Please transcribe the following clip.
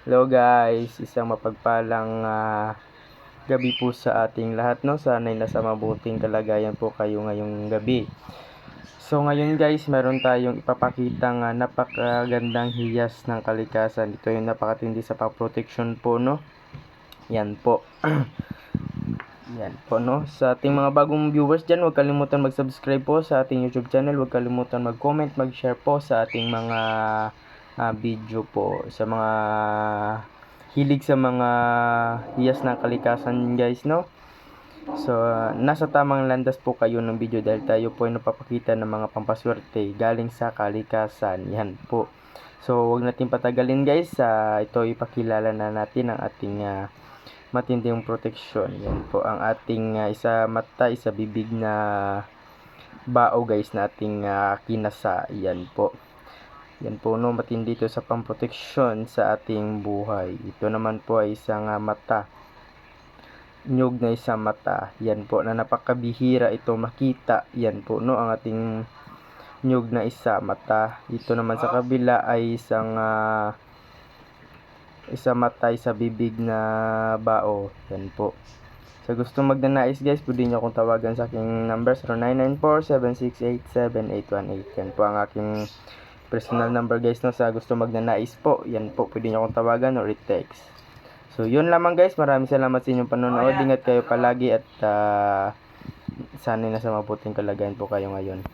Hello guys, isang mapagpalang gabi po sa ating lahat, no? Sana'y nasa mabuting kalagayan po kayo ngayong gabi. So ngayon guys, meron tayong ipapakitang napakagandang hiyas ng kalikasan. Ito yung napakatindi sa pang-protection po, no? Yan po. Yan po, no? Sa ating mga bagong viewers dyan, huwag kalimutan mag-subscribe po sa ating YouTube channel. Huwag kalimutan mag-comment, mag-share po sa ating mga video po. Sa mga hilig sa mga hiyas ng kalikasan guys, no? So, nasa tamang landas po kayo ng video dahil tayo po ay napapakita ng mga pampaswerte galing sa kalikasan. Yan po. So, huwag natin patagalin guys. Ito ipakilala na natin ang ating matinding proteksyon. Yan po ang ating isa mata, isa bibig na bao guys na ating kinasa. Yan po. Yan po, no, matindi ito sa pamproteksyon sa ating buhay. Ito naman po ay isang mata. Nyug na isang mata. Yan po na napakabihira ito makita. Yan po, no, ang ating nyug na isa mata. Ito naman sa kabila ay isang mata, isa bibig na bao. Yan po. Sa gusto magnanais guys, pwede nyo akong tawagan sa aking number 0994-768-7818. Yan po ang aking personal number guys, no, sa gusto magnanais po. Yan po, pwede nyo akong tawagan or i-text. So yun lamang guys, maraming salamat sa inyong panonood. Ingat kayo palagi at sana'y nasa mabuting kalagayan po kayo ngayon.